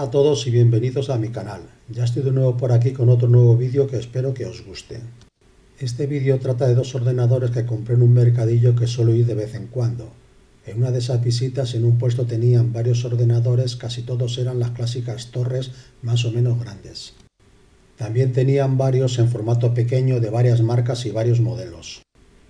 a todos y bienvenidos a mi canal. Ya estoy de nuevo por aquí con otro nuevo vídeo que espero que os guste. Este vídeo trata de dos ordenadores que compré en un mercadillo que suelo ir de vez en cuando. En una de esas visitas en un puesto tenían varios ordenadores, casi todos eran las clásicas torres más o menos grandes. También tenían varios en formato pequeño de varias marcas y varios modelos.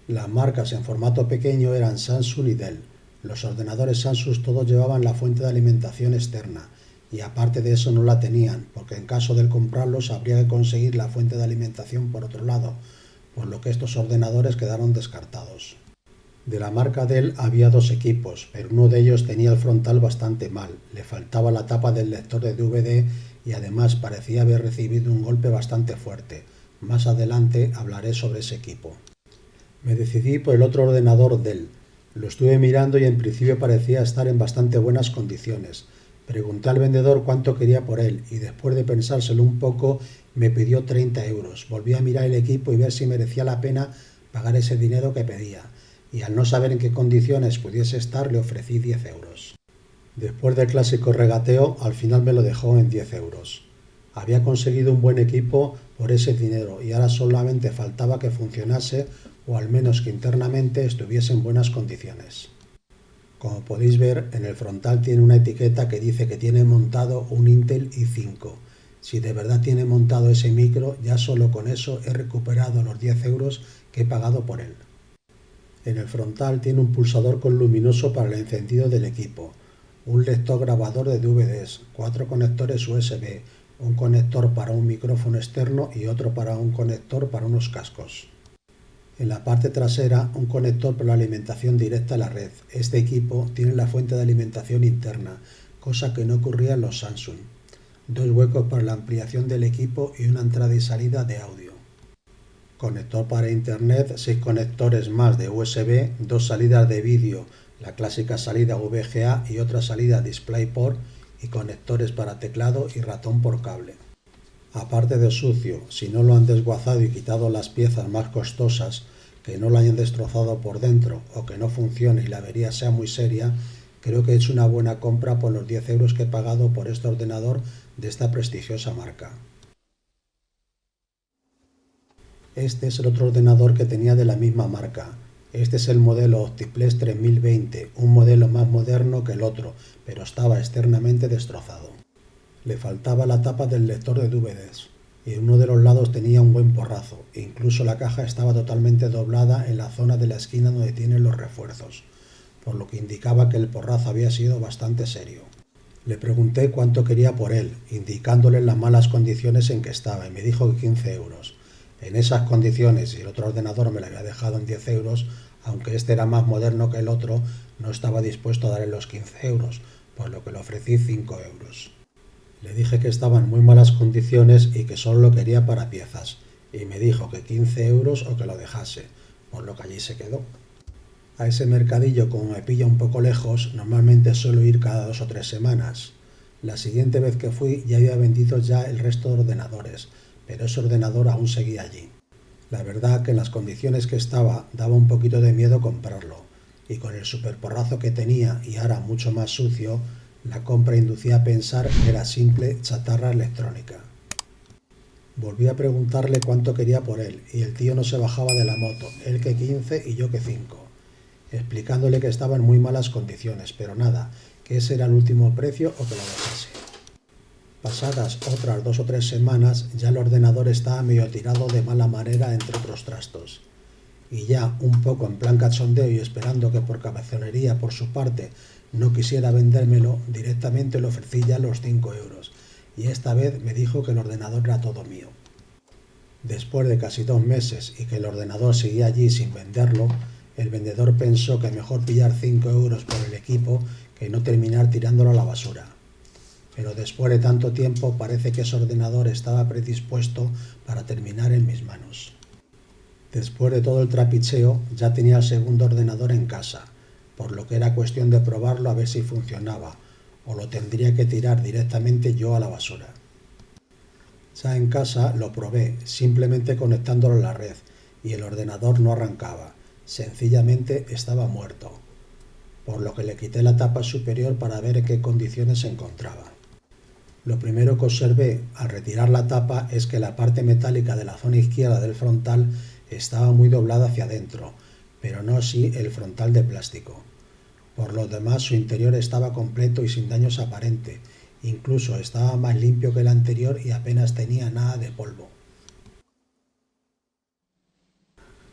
Las marcas en formato pequeño eran Samsung y Dell. Los ordenadores Samsung todos llevaban la fuente de alimentación externa y aparte de eso no la tenían, porque en caso de comprarlos habría que conseguir la fuente de alimentación por otro lado, por lo que estos ordenadores quedaron descartados. De la marca Dell había dos equipos, pero uno de ellos tenía el frontal bastante mal, le faltaba la tapa del lector de DVD y además parecía haber recibido un golpe bastante fuerte. Más adelante hablaré sobre ese equipo. Me decidí por el otro ordenador Dell. Lo estuve mirando y en principio parecía estar en bastante buenas condiciones. Pregunté al vendedor cuánto quería por él y después de pensárselo un poco me pidió 30 euros. Volví a mirar el equipo y ver si merecía la pena pagar ese dinero que pedía. Y al no saber en qué condiciones pudiese estar le ofrecí 10 euros. Después del clásico regateo, al final me lo dejó en 10 euros. Había conseguido un buen equipo por ese dinero y ahora solamente faltaba que funcionase o al menos que internamente estuviese en buenas condiciones. Como podéis ver, en el frontal tiene una etiqueta que dice que tiene montado un Intel i5. Si de verdad tiene montado ese micro, ya solo con eso he recuperado los 10 euros que he pagado por él. En el frontal tiene un pulsador con luminoso para el encendido del equipo, un lector grabador de DVDs, 4 conectores USB, un conector para un micrófono externo y otro para un conector para unos cascos. En la parte trasera, un conector para la alimentación directa a la red. Este equipo tiene la fuente de alimentación interna, cosa que no ocurría en los Samsung. 2 huecos para la ampliación del equipo y una entrada y salida de audio. Conector para internet, 6 conectores más de USB, 2 salidas de vídeo, la clásica salida VGA y otra salida DisplayPort y conectores para teclado y ratón por cable. Aparte de sucio, si no lo han desguazado y quitado las piezas más costosas, que no lo hayan destrozado por dentro o que no funcione y la avería sea muy seria, creo que he hecho una buena compra por los 10 euros que he pagado por este ordenador de esta prestigiosa marca. Este es el otro ordenador que tenía de la misma marca. Este es el modelo Optiplex 3020, un modelo más moderno que el otro, pero estaba externamente destrozado. Le faltaba la tapa del lector de DVDs y en uno de los lados tenía un buen porrazo, e incluso la caja estaba totalmente doblada en la zona de la esquina donde tienen los refuerzos, por lo que indicaba que el porrazo había sido bastante serio. Le pregunté cuánto quería por él, indicándole las malas condiciones en que estaba, y me dijo que 15 euros. En esas condiciones, y el otro ordenador me lo había dejado en 10 euros, aunque este era más moderno que el otro, no estaba dispuesto a darle los 15 euros, por lo que le ofrecí 5 euros. Le dije que estaba en muy malas condiciones y que solo lo quería para piezas, y me dijo que 15 euros o que lo dejase, por lo que allí se quedó. A ese mercadillo, como me pilla un poco lejos, normalmente suelo ir cada 2 o 3 semanas. La siguiente vez que fui ya había vendido ya el resto de ordenadores, pero ese ordenador aún seguía allí. La verdad que en las condiciones que estaba daba un poquito de miedo comprarlo, y con el superporrazo que tenía y ahora mucho más sucio, la compra inducía a pensar que era simple chatarra electrónica. Volví a preguntarle cuánto quería por él y el tío no se bajaba de la moto, él que 15 y yo que 5, explicándole que estaba en muy malas condiciones, pero nada, que ese era el último precio o que lo dejase. Pasadas otras 2 o 3 semanas ya el ordenador estaba medio tirado de mala manera entre otros trastos. Y ya un poco en plan cachondeo y esperando que por cabezonería por su parte no quisiera vendérmelo, directamente le ofrecí ya los 5 euros y esta vez me dijo que el ordenador era todo mío. Después de casi 2 meses y que el ordenador seguía allí sin venderlo, el vendedor pensó que mejor pillar 5 euros por el equipo que no terminar tirándolo a la basura. Pero después de tanto tiempo parece que ese ordenador estaba predispuesto para terminar en mis manos. Después de todo el trapicheo ya tenía el segundo ordenador en casa, por lo que era cuestión de probarlo a ver si funcionaba, o lo tendría que tirar directamente yo a la basura. Ya en casa lo probé, simplemente conectándolo a la red, y el ordenador no arrancaba, sencillamente estaba muerto, por lo que le quité la tapa superior para ver en qué condiciones se encontraba. Lo primero que observé al retirar la tapa es que la parte metálica de la zona izquierda del frontal estaba muy doblada hacia adentro, pero no así el frontal de plástico. Por lo demás, su interior estaba completo y sin daños aparentes, incluso estaba más limpio que el anterior y apenas tenía nada de polvo.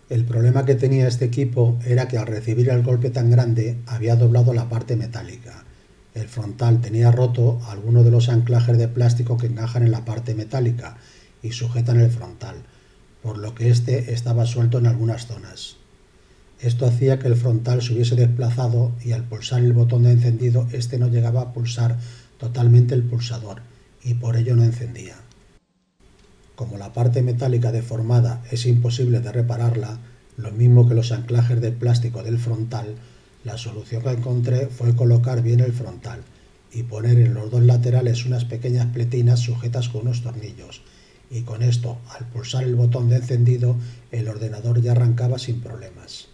El problema que tenía este equipo era que al recibir el golpe tan grande había doblado la parte metálica. El frontal tenía roto algunos de los anclajes de plástico que encajan en la parte metálica y sujetan el frontal, por lo que este estaba suelto en algunas zonas. Esto hacía que el frontal se hubiese desplazado y al pulsar el botón de encendido este no llegaba a pulsar totalmente el pulsador y por ello no encendía. Como la parte metálica deformada es imposible de repararla, lo mismo que los anclajes de plástico del frontal, la solución que encontré fue colocar bien el frontal y poner en los dos laterales unas pequeñas pletinas sujetas con unos tornillos, y con esto, al pulsar el botón de encendido, el ordenador ya arrancaba sin problemas.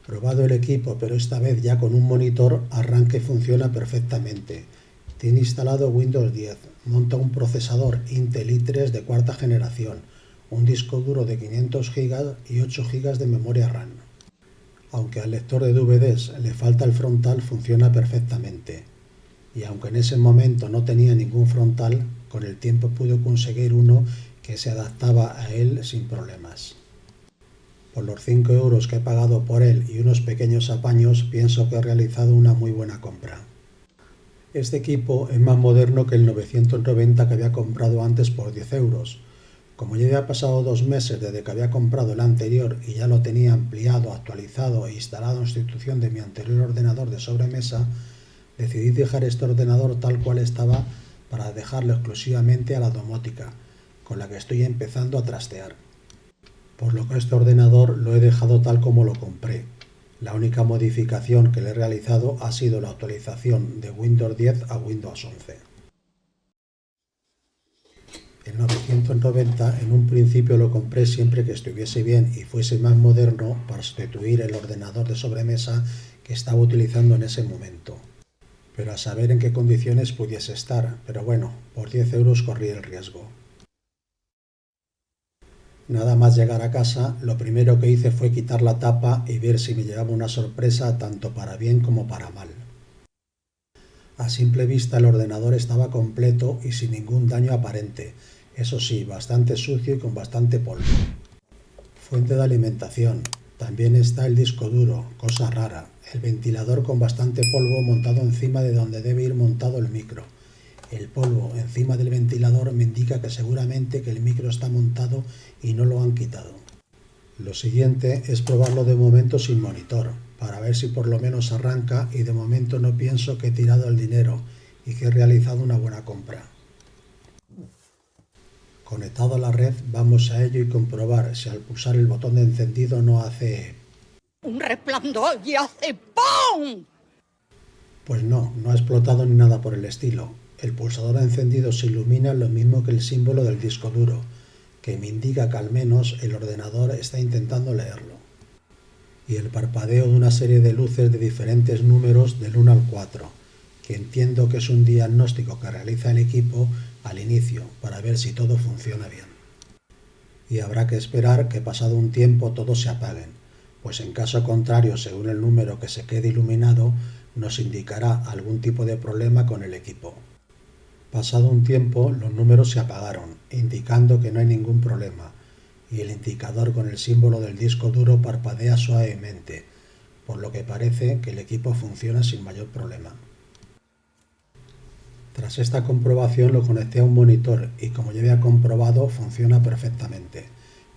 Probado el equipo, pero esta vez ya con un monitor, arranca y funciona perfectamente. Tiene instalado Windows 10, monta un procesador Intel i3 de cuarta generación, un disco duro de 500 GB y 8 GB de memoria RAM. Aunque al lector de DVDs le falta el frontal, funciona perfectamente. Y aunque en ese momento no tenía ningún frontal, con el tiempo pude conseguir uno que se adaptaba a él sin problemas. Por los 5 euros que he pagado por él y unos pequeños apaños, pienso que he realizado una muy buena compra. Este equipo es más moderno que el 990 que había comprado antes por 10 euros. Como ya había pasado 2 meses desde que había comprado el anterior y ya lo tenía ampliado, actualizado e instalado en sustitución de mi anterior ordenador de sobremesa, decidí dejar este ordenador tal cual estaba para dejarlo exclusivamente a la domótica, con la que estoy empezando a trastear. Por lo que este ordenador lo he dejado tal como lo compré. La única modificación que le he realizado ha sido la actualización de Windows 10 a Windows 11. El 990 en un principio lo compré siempre que estuviese bien y fuese más moderno para sustituir el ordenador de sobremesa que estaba utilizando en ese momento. Pero a saber en qué condiciones pudiese estar, pero bueno, por 10 euros corrí el riesgo. Nada más llegar a casa, lo primero que hice fue quitar la tapa y ver si me llevaba una sorpresa tanto para bien como para mal. A simple vista el ordenador estaba completo y sin ningún daño aparente, eso sí, bastante sucio y con bastante polvo. Fuente de alimentación. También está el disco duro, cosa rara, el ventilador con bastante polvo montado encima de donde debe ir montado el micro. El polvo encima del ventilador me indica que seguramente que el micro está montado y no lo han quitado. Lo siguiente es probarlo de momento sin monitor, para ver si por lo menos arranca y de momento no pienso que he tirado el dinero y que he realizado una buena compra. Conectado a la red, vamos a ello y comprobar si al pulsar el botón de encendido no hace un resplandor y hace ¡pum! Pues no ha explotado ni nada por el estilo. El pulsador encendido se ilumina lo mismo que el símbolo del disco duro, que me indica que al menos el ordenador está intentando leerlo. Y el parpadeo de una serie de luces de diferentes números del 1 al 4, que entiendo que es un diagnóstico que realiza el equipo al inicio para ver si todo funciona bien. Y habrá que esperar que pasado un tiempo todos se apaguen, pues en caso contrario, según el número que se quede iluminado, nos indicará algún tipo de problema con el equipo. Pasado un tiempo, los números se apagaron, indicando que no hay ningún problema, y el indicador con el símbolo del disco duro parpadea suavemente, por lo que parece que el equipo funciona sin mayor problema. Tras esta comprobación lo conecté a un monitor y como ya había comprobado funciona perfectamente.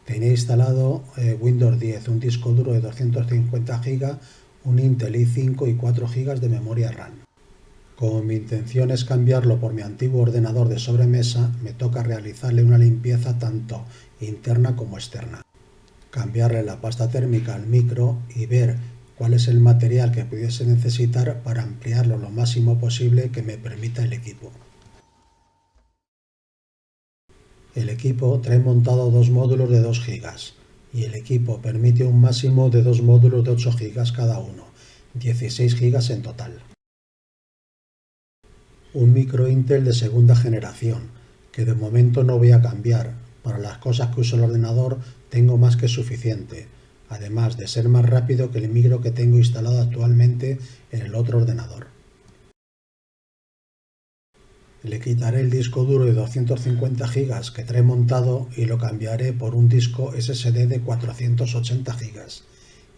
Tenía instalado Windows 10, un disco duro de 250 GB, un Intel i5 y 4 GB de memoria RAM. Como mi intención es cambiarlo por mi antiguo ordenador de sobremesa, me toca realizarle una limpieza tanto interna como externa. Cambiarle la pasta térmica al micro y ver cuál es el material que pudiese necesitar para ampliarlo lo máximo posible que me permita el equipo. El equipo trae montado 2 módulos de 2 GB y el equipo permite un máximo de 2 módulos de 8 GB cada uno, 16 GB en total. Un micro Intel de segunda generación, que de momento no voy a cambiar. Para las cosas que uso el ordenador tengo más que suficiente, además de ser más rápido que el micro que tengo instalado actualmente en el otro ordenador. Le quitaré el disco duro de 250 GB que trae montado y lo cambiaré por un disco SSD de 480 GB.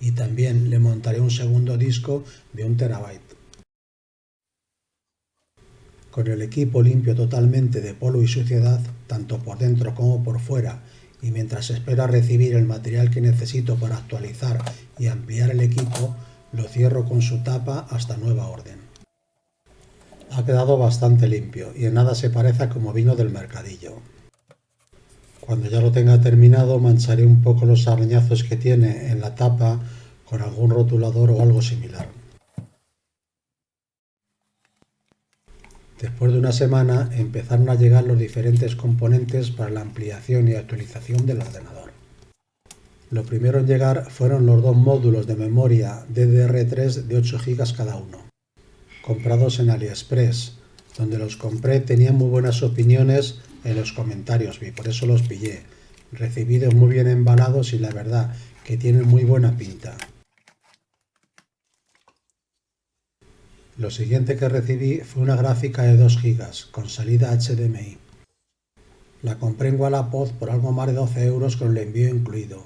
Y también le montaré un segundo disco de 1 TB. Con el equipo limpio totalmente de polvo y suciedad, tanto por dentro como por fuera, y mientras espero a recibir el material que necesito para actualizar y ampliar el equipo, lo cierro con su tapa hasta nueva orden. Ha quedado bastante limpio y en nada se parece a como vino del mercadillo. Cuando ya lo tenga terminado, mancharé un poco los arañazos que tiene en la tapa con algún rotulador o algo similar. Después de una semana empezaron a llegar los diferentes componentes para la ampliación y actualización del ordenador. Lo primero en llegar fueron los dos módulos de memoria DDR3 de 8 GB cada uno, comprados en AliExpress. Donde los compré tenían muy buenas opiniones en los comentarios y por eso los pillé, recibidos muy bien embalados y la verdad que tienen muy buena pinta. Lo siguiente que recibí fue una gráfica de 2 GB con salida HDMI. La compré en Wallapop por algo más de 12 € con el envío incluido.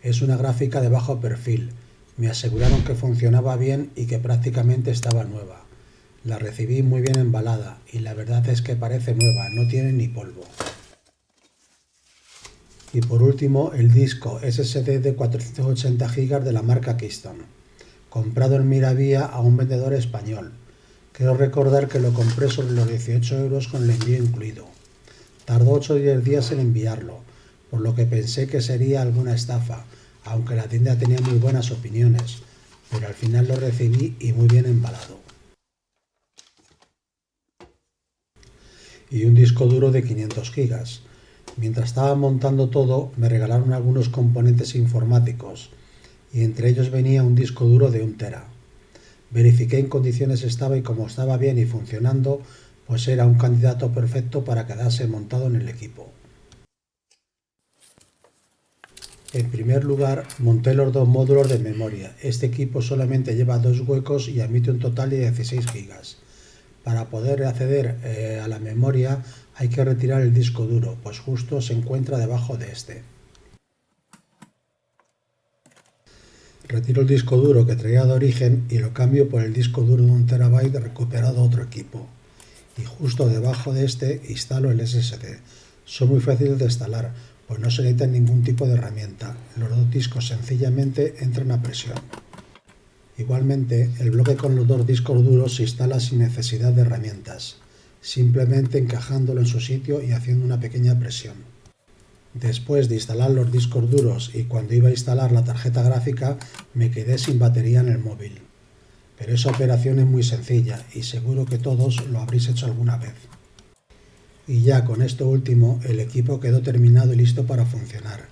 Es una gráfica de bajo perfil. Me aseguraron que funcionaba bien y que prácticamente estaba nueva. La recibí muy bien embalada y la verdad es que parece nueva, no tiene ni polvo. Y por último, el disco SSD de 480 GB de la marca Keystone, comprado en Miravía a un vendedor español. Quiero recordar que lo compré sobre los 18 € con el envío incluido. Tardó 8 o 10 días en enviarlo, por lo que pensé que sería alguna estafa, aunque la tienda tenía muy buenas opiniones, pero al final lo recibí y muy bien embalado. Y un disco duro de 500 GB. Mientras estaba montando todo, me regalaron algunos componentes informáticos, y entre ellos venía un disco duro de 1 TB. Verifiqué en condiciones estaba y como estaba bien y funcionando, pues era un candidato perfecto para quedarse montado en el equipo. En primer lugar, monté los dos módulos de memoria. Este equipo solamente lleva 2 huecos y admite un total de 16 GB. Para poder acceder a la memoria hay que retirar el disco duro, pues justo se encuentra debajo de este. Retiro el disco duro que traía de origen y lo cambio por el disco duro de 1 TB recuperado a otro equipo. Y justo debajo de este instalo el SSD. Son muy fáciles de instalar, pues no se necesita ningún tipo de herramienta. Los dos discos sencillamente entran a presión. Igualmente, el bloque con los dos discos duros se instala sin necesidad de herramientas, simplemente encajándolo en su sitio y haciendo una pequeña presión. Después de instalar los discos duros y cuando iba a instalar la tarjeta gráfica, me quedé sin batería en el móvil. Pero esa operación es muy sencilla y seguro que todos lo habréis hecho alguna vez. Y ya con esto último, el equipo quedó terminado y listo para funcionar.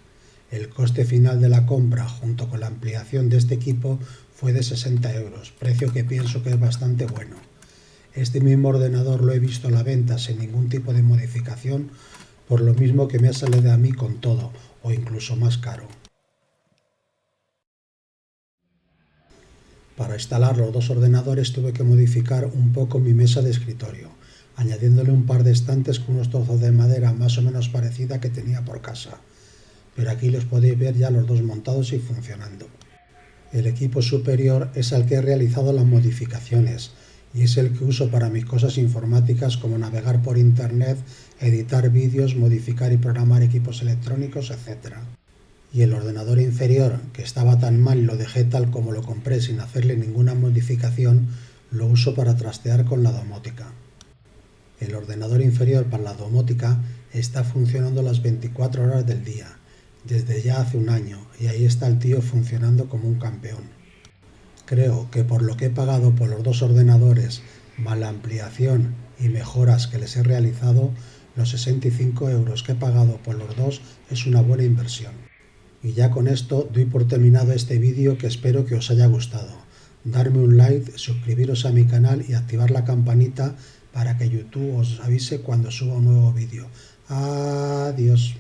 El coste final de la compra, junto con la ampliación de este equipo, fue de 60 €, precio que pienso que es bastante bueno. Este mismo ordenador lo he visto a la venta sin ningún tipo de modificación, por lo mismo que me ha salido a mí con todo, o incluso más caro. Para instalar los dos ordenadores tuve que modificar un poco mi mesa de escritorio, añadiéndole un par de estantes con unos trozos de madera más o menos parecida que tenía por casa. Pero aquí los podéis ver ya los dos montados y funcionando. El equipo superior es al que he realizado las modificaciones y es el que uso para mis cosas informáticas como navegar por internet, editar vídeos, modificar y programar equipos electrónicos, etc. Y el ordenador inferior, que estaba tan mal y lo dejé tal como lo compré sin hacerle ninguna modificación, lo uso para trastear con la domótica. El ordenador inferior para la domótica está funcionando las 24 horas del día, desde ya hace un año, y ahí está el tío funcionando como un campeón. Creo que por lo que he pagado por los dos ordenadores, más la ampliación y mejoras que les he realizado, los 65 € que he pagado por los dos es una buena inversión. Y ya con esto doy por terminado este vídeo que espero que os haya gustado. Darme un like, suscribiros a mi canal y activar la campanita para que YouTube os avise cuando suba un nuevo vídeo. Adiós.